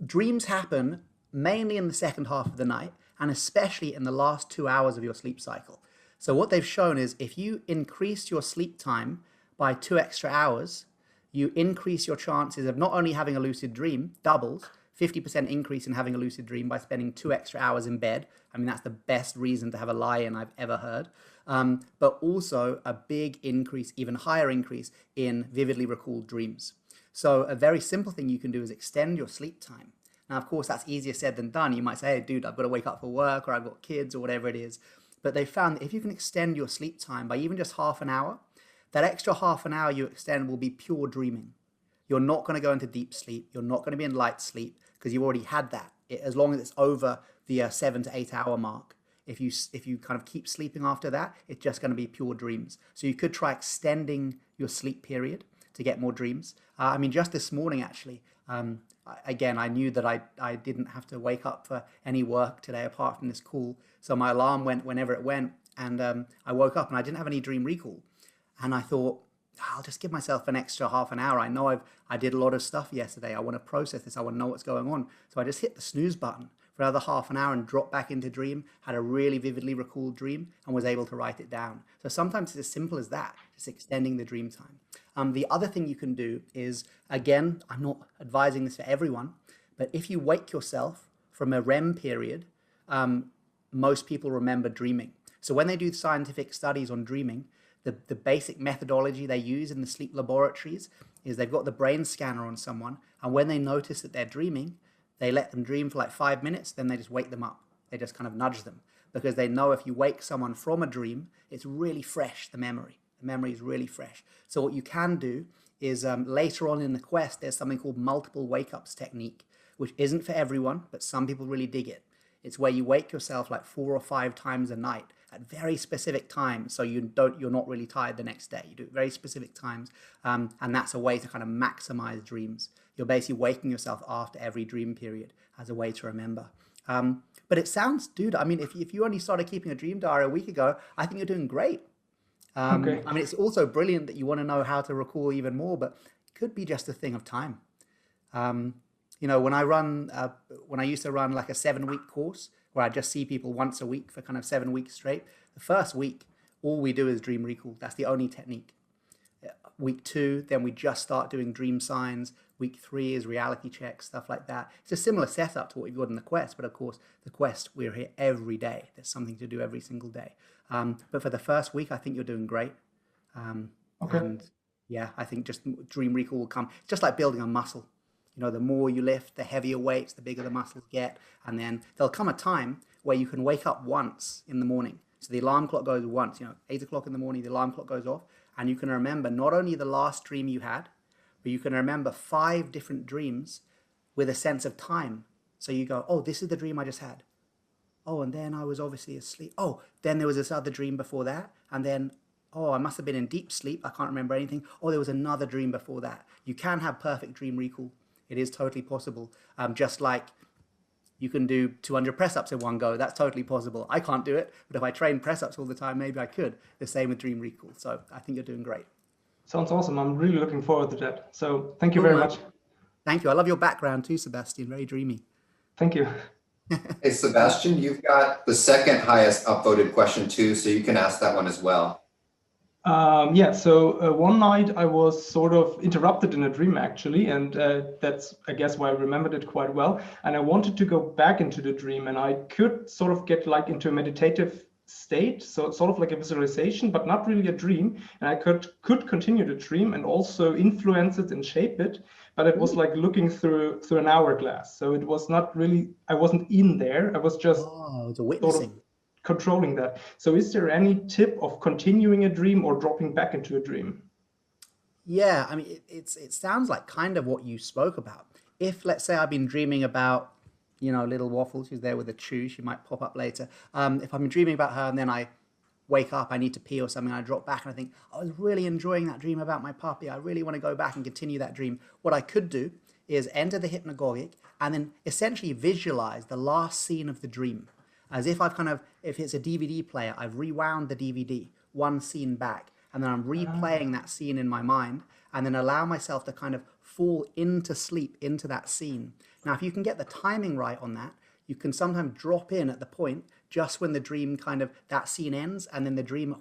dreams happen mainly in the second half of the night, and especially in the last 2 hours of your sleep cycle. So what they've shown is, if you increase your sleep time by 2 extra hours, you increase your chances of not only having a lucid dream, doubles, 50% increase in having a lucid dream by spending 2 extra hours in bed. I mean, that's the best reason to have a lie-in I've ever heard. But also a big increase, even higher increase, in vividly recalled dreams. So a very simple thing you can do is extend your sleep time. Now, of course, that's easier said than done. You might say, hey, dude, I've got to wake up for work, or I've got kids, or whatever it is. But they found that if you can extend your sleep time by even just half an hour, that extra half an hour you extend will be pure dreaming. You're not going to go into deep sleep. You're not going to be in light sleep because you've already had that. As long as it's over the 7 to 8 hour mark, if you kind of keep sleeping after that, it's just going to be pure dreams. So you could try extending your sleep period to get more dreams. I mean, just this morning, actually, again, I knew that I didn't have to wake up for any work today apart from this call. So my alarm went whenever it went, and I woke up and I didn't have any dream recall. And I thought, I'll just give myself an extra half an hour. I know I did a lot of stuff yesterday. I want to process this. I want to know what's going on. So I just hit the snooze button for another half an hour and dropped back into dream, had a really vividly recalled dream, and was able to write it down. So sometimes it's as simple as that, just extending the dream time. The other thing you can do is, again, I'm not advising this for everyone, but if you wake yourself from a REM period, most people remember dreaming. So when they do scientific studies on dreaming, the basic methodology they use in the sleep laboratories is they've got the brain scanner on someone, and when they notice that they're dreaming, they let them dream for like 5 minutes, then they just wake them up. They just kind of nudge them, because they know if you wake someone from a dream, it's really fresh, the memory. The memory is really fresh. So what you can do is later on in the quest, there's something called multiple wake-ups technique, which isn't for everyone, but some people really dig it. It's where you wake yourself like 4 or 5 times a night at very specific times, so you're not really tired the next day. You do it very specific times, and that's a way to kind of maximize dreams. You're basically waking yourself after every dream period as a way to remember. But it sounds, dude, I mean, if you only started keeping a dream diary a week ago, I think you're doing great. Okay. I mean, it's also brilliant that you want to know how to recall even more, but it could be just a thing of time. You know, when I used to run like a 7-week course where I just see people once a week for kind of 7 weeks straight, the first week, all we do is dream recall. That's the only technique. Week 2, then we just start doing dream signs. Week 3 is reality checks, stuff like that. It's a similar setup to what you've got in the quest, but of course, the quest, we're here every day. There's something to do every single day. But for the first week, I think you're doing great. Okay. And yeah, I think just dream recall will come, just like building a muscle. You know, the more you lift, the heavier weights, the bigger the muscles get. And then there'll come a time where you can wake up once in the morning. So the alarm clock goes once, 8 o'clock in the morning, the alarm clock goes off. And you can remember not only the last dream you had, but you can remember 5 different dreams with a sense of time. So you go, oh, this is the dream I just had. Oh, and then I was obviously asleep. Oh, then there was this other dream before that. And then, oh, I must have been in deep sleep. I can't remember anything. Oh, there was another dream before that. You can have perfect dream recall. It is totally possible. Just like you can do 200 press-ups in one go. That's totally possible. I can't do it, but if I train press-ups all the time, maybe I could. The same with dream recall. So I think you're doing great. Sounds awesome. I'm really looking forward to that. So thank you very much. Thank you. I love your background too, Sebastian. Very dreamy. Thank you. Hey, Sebastian, you've got the second highest upvoted question too, so you can ask that one as well. Yeah, so one night I was sort of interrupted in a dream actually, and that's, I guess, why I remembered it quite well. And I wanted to go back into the dream, and I could sort of get like into a meditative state, so sort of like a visualization, but not really a dream. And I could continue the dream and also influence it and shape it, but it was like looking through an hourglass. So it was not really, I wasn't in there. I was just it's a witnessing. Sort of controlling that. So is there any tip of continuing a dream or dropping back into a dream? Yeah, I mean, it sounds like kind of what you spoke about. If, let's say, I've been dreaming about, little Waffles, who's there with a chew, she might pop up later. If I've been dreaming about her and then I wake up, I need to pee or something, I drop back and I think, I was really enjoying that dream about my puppy. I really want to go back and continue that dream. What I could do is enter the hypnagogic and then essentially visualize the last scene of the dream. As if if it's a DVD player, I've rewound the DVD, one scene back, and then I'm replaying that scene in my mind, and then allow myself to kind of fall into sleep into that scene. Now, if you can get the timing right on that, you can sometimes drop in at the point just when the dream that scene ends, and then the dream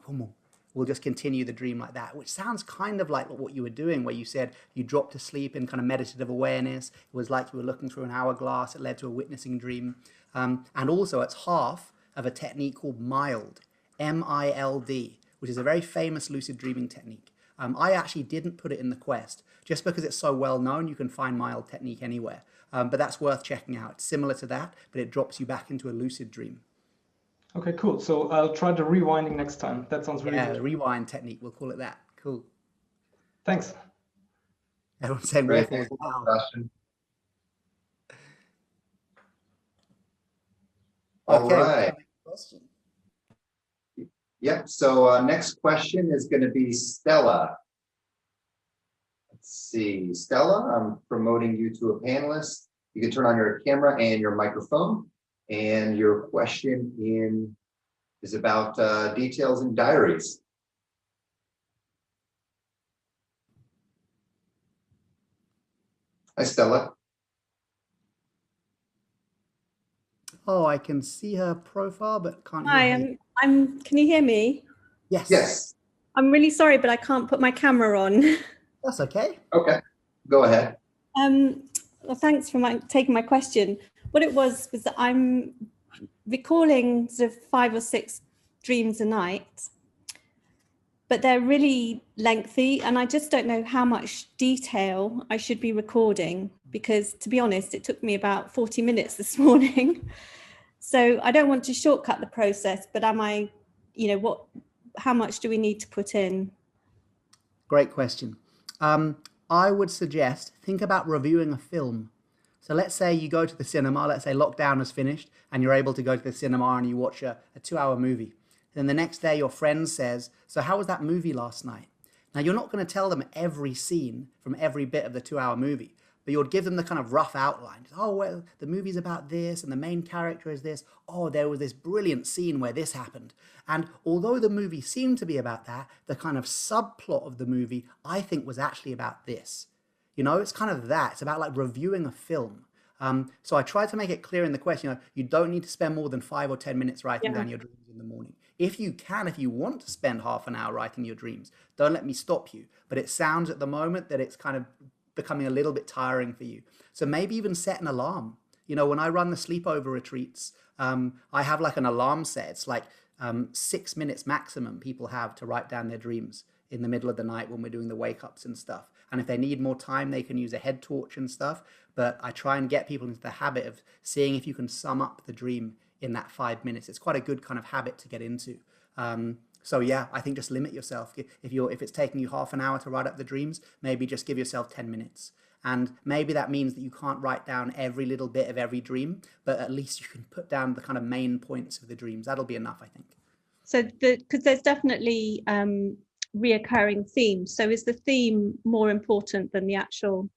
will just continue the dream like that, which sounds kind of like what you were doing, where you said you dropped to sleep in kind of meditative awareness. It was like you were looking through an hourglass. It led to a witnessing dream. And also it's half of a technique called MILD, M-I-L-D, which is a very famous lucid dreaming technique. I actually didn't put it in the quest just because it's so well known. You can find MILD technique anywhere, but that's worth checking out. It's similar to that, but it drops you back into a lucid dream. Okay, cool. So I'll try the rewinding next time. That sounds really good. The rewind technique, we'll call it that. Cool. Thanks. Everyone's saying Great. Waffles. Wow. Sebastian. Okay, All right. question. Yep. So next question is going to be Stella. Let's see, Stella, I'm promoting you to a panelist. You can turn on your camera and your microphone. And your question is about details in diaries. Hi, Stella. Oh, I can see her profile, but can't hear Hi, her. can you hear me? Yes. Yes. I'm really sorry, but I can't put my camera on. That's okay. Okay, go ahead. Well, thanks for taking my question. What it was that I'm recalling sort of 5 or 6 dreams a night, but they're really lengthy, and I just don't know how much detail I should be recording, because to be honest, it took me about 40 minutes this morning. So I don't want to shortcut the process, but how much do we need to put in? Great question. I would suggest think about reviewing a film. So let's say you go to the cinema, let's say lockdown has finished and you're able to go to the cinema and you watch a 2-hour movie. Then the next day your friend says, so how was that movie last night? Now you're not going to tell them every scene from every bit of the 2-hour movie, but you'll give them the kind of rough outline. Oh, well, the movie's about this and the main character is this. Oh, there was this brilliant scene where this happened. And although the movie seemed to be about that, the kind of subplot of the movie, I think, was actually about this. You know, it's kind of that. It's about like reviewing a film. So I tried to make it clear in the question, you don't need to spend more than 5 or 10 minutes writing down your dreams in the morning. If you want to spend half an hour writing your dreams, don't let me stop you. But it sounds at the moment that it's kind of becoming a little bit tiring for you. So maybe even set an alarm. You know, when I run the sleepover retreats, I have like an alarm set. It's like 6 minutes maximum people have to write down their dreams in the middle of the night when we're doing the wake ups and stuff. And if they need more time, they can use a head torch and stuff. But I try and get people into the habit of seeing if you can sum up the dream in that 5 minutes. It's quite a good kind of habit to get into. So yeah, I think just limit yourself. If it's taking you half an hour to write up the dreams, maybe just give yourself 10 minutes. And maybe that means that you can't write down every little bit of every dream, but at least you can put down the kind of main points of the dreams. That'll be enough, I think. So because there's definitely reoccurring themes. So is the theme more important than the actual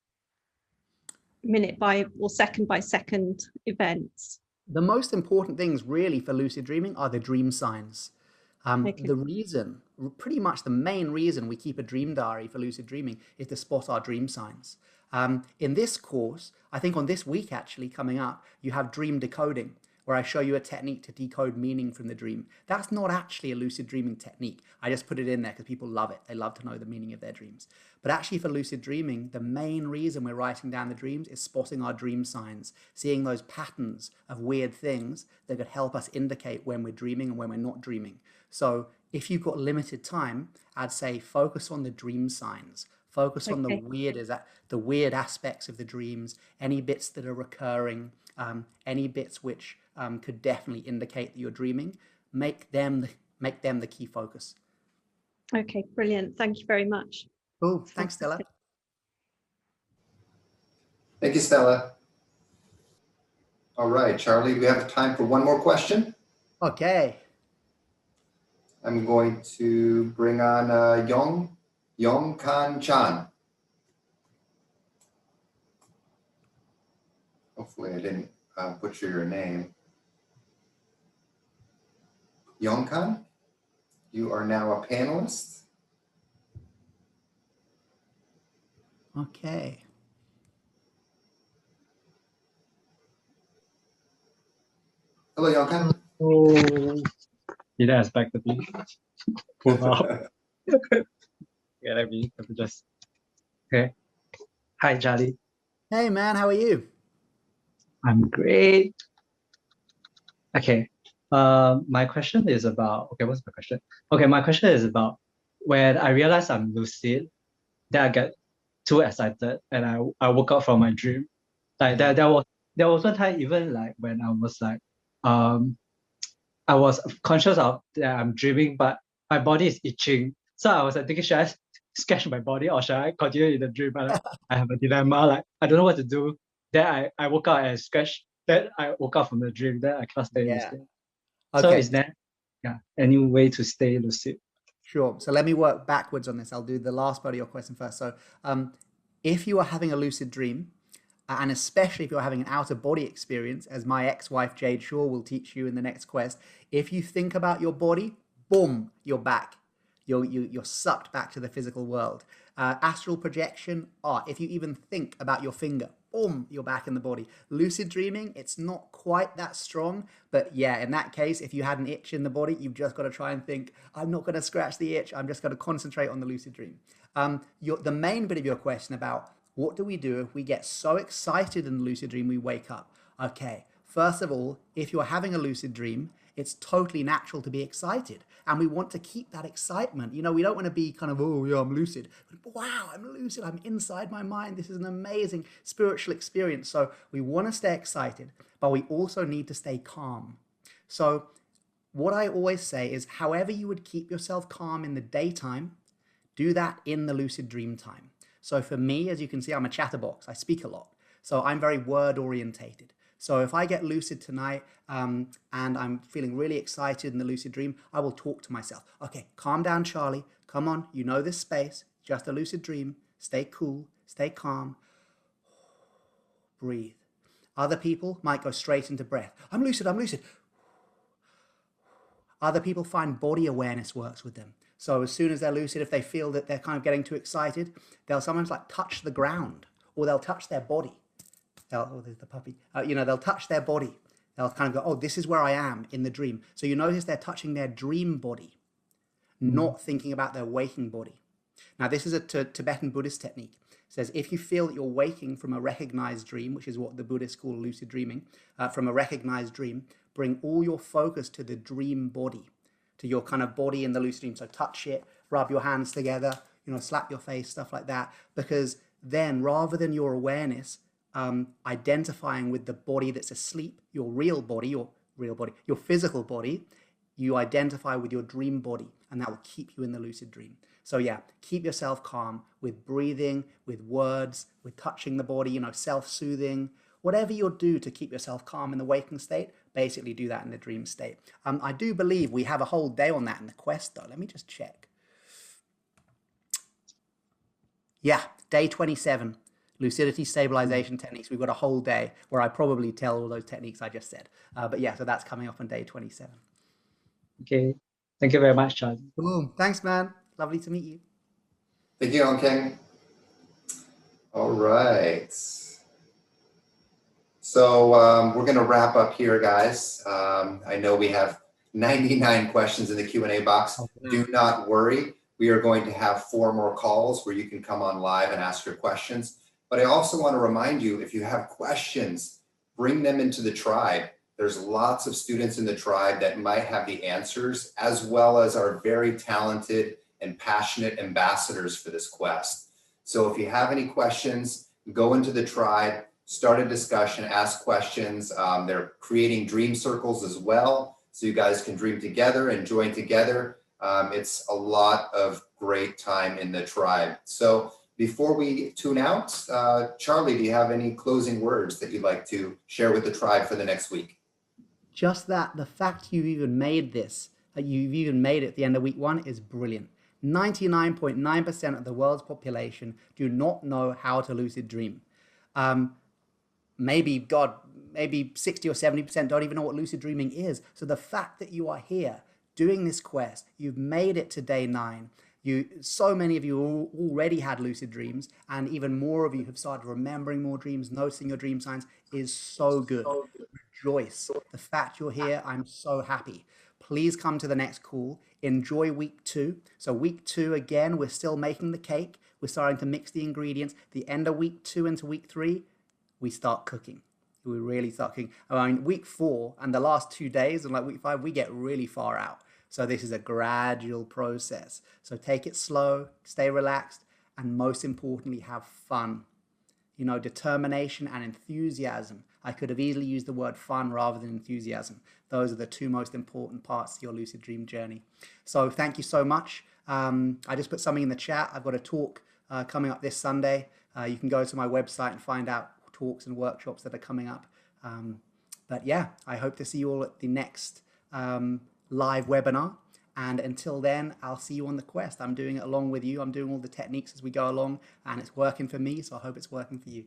minute by or second by second events? The most important things really for lucid dreaming are the dream signs. The reason, pretty much the main reason we keep a dream diary for lucid dreaming is to spot our dream signs. In this course, I think on this week actually coming up, you have dream decoding, where I show you a technique to decode meaning from the dream. That's not actually a lucid dreaming technique. I just put it in there because people love it. They love to know the meaning of their dreams. But actually for lucid dreaming, the main reason we're writing down the dreams is spotting our dream signs, seeing those patterns of weird things that could help us indicate when we're dreaming and when we're not dreaming. So if you've got limited time, I'd say focus on the dream signs. Focus on the weird aspects of the dreams, any bits that are recurring, any bits which could definitely indicate that you're dreaming. Make them the key focus. Okay, brilliant. Thank you very much. Cool. Thanks, Stella. Thank you, Stella. All right, Charlie, we have time for one more question. Okay. I'm going to bring on Yong Kan Chan. Hopefully I didn't butcher your name. Yong Kan, you are now a panelist. Okay. Hello, Yong Kan. Oh, didn't expect to be pulled up. Yeah, let me just. Okay. Hi, Charlie. Hey, man, how are you? I'm great. Okay. My question is about. Okay, what's my question? Okay, my question is about when I realize I'm lucid, then I get too excited and I woke up from my dream. Like there was one time even like when I was like I was conscious of that I'm dreaming, but my body is itching. So I was like thinking, should I sketch my body or should I continue in the dream? But I have a dilemma, like I don't know what to do. Then I woke up and sketched. Then I woke up from the dream. Then I cannot stay in this dream. So Okay. is there yeah, any way to stay lucid. Sure. So let me work backwards on this. I'll do the last part of your question first. So if you are having a lucid dream, and especially if you're having an out-of-body experience, as my ex-wife Jade Shaw will teach you in the next quest, if you think about your body, boom, you're back. You're sucked back to the physical world. Astral projection, if you even think about your finger, boom, you're back in the body. Lucid dreaming, it's not quite that strong, but yeah, in that case, if you had an itch in the body, you've just got to try and think, I'm not going to scratch the itch, I'm just going to concentrate on the lucid dream. The main bit of your question about what do we do if we get so excited in the lucid dream we wake up? Okay, first of all, if you're having a lucid dream, it's totally natural to be excited. And we want to keep that excitement. You know, we don't want to be kind of, oh, yeah, I'm lucid. But wow, I'm lucid. I'm inside my mind. This is an amazing spiritual experience. So we want to stay excited, but we also need to stay calm. So what I always say is, however you would keep yourself calm in the daytime, do that in the lucid dream time. So for me, as you can see, I'm a chatterbox. I speak a lot. So I'm very word orientated. So if I get lucid tonight and I'm feeling really excited in the lucid dream, I will talk to myself. Okay, calm down, Charlie. Come on, you know this space. Just a lucid dream. Stay cool, stay calm. Breathe. Other people might go straight into breath. I'm lucid, I'm lucid. Other people find body awareness works with them. So as soon as they're lucid, if they feel that they're kind of getting too excited, they'll sometimes like touch the ground or they'll touch their body. Oh, there's the puppy. They'll touch their body. They'll kind of go, oh, this is where I am in the dream. So you notice they're touching their dream body, not thinking about their waking body. Now, this is a Tibetan Buddhist technique. It says if you feel that you're waking from a recognized dream, which is what the Buddhists call lucid dreaming, from a recognized dream, bring all your focus to the dream body, to your kind of body in the lucid dream. So touch it, rub your hands together, slap your face, stuff like that. Because then rather than your awareness identifying with the body that's asleep, your physical body, you identify with your dream body, and that will keep you in the lucid dream. So yeah, keep yourself calm with breathing, with words, with touching the body, self-soothing, whatever you'll do to keep yourself calm in the waking state, basically do that in the dream state. I do believe we have a whole day on that in the quest though. Let me just check. Yeah, day 27. Lucidity stabilization techniques. We've got a whole day where I probably tell all those techniques I just said. But yeah, so that's coming up on day 27. Okay. Thank you very much, Charlie. Cool. Thanks, man. Lovely to meet you. Thank you, Ong. All right. So we're going to wrap up here, guys. I know we have 99 questions in the Q&A box. Do not worry. We are going to have 4 more calls where you can come on live and ask your questions. But I also want to remind you, if you have questions, bring them into the tribe. There's lots of students in the tribe that might have the answers, as well as our very talented and passionate ambassadors for this quest. So if you have any questions, go into the tribe, start a discussion, ask questions. They're creating dream circles as well, so you guys can dream together and join together. It's a lot of great time in the tribe. So before we tune out, Charlie, do you have any closing words that you'd like to share with the tribe for the next week? Just that the fact you've even made this, that you've even made it at the end of week 1 is brilliant. 99.9% of the world's population do not know how to lucid dream. Maybe 60 or 70% don't even know what lucid dreaming is. So the fact that you are here doing this quest, you've made it to day 9. So many of you already had lucid dreams, and even more of you have started remembering more dreams, noticing your dream signs is so good. Rejoice. The fact you're here, I'm so happy. Please come to the next call. Enjoy week 2. So week 2, again, we're still making the cake. We're starting to mix the ingredients. The end of week 2 into week 3, we start cooking. We really start cooking. I mean, week 4 and the last 2 days and like week 5, we get really far out. So this is a gradual process. So take it slow, stay relaxed, and most importantly, have fun. Determination and enthusiasm. I could have easily used the word fun rather than enthusiasm. Those are the 2 most important parts of your lucid dream journey. So thank you so much. I just put something in the chat. I've got a talk coming up this Sunday. You can go to my website and find out talks and workshops that are coming up. But yeah, I hope to see you all at the next live webinar. And until then, I'll see you on the quest. I'm doing it along with you. I'm doing all the techniques as we go along, and it's working for me. So I hope it's working for you.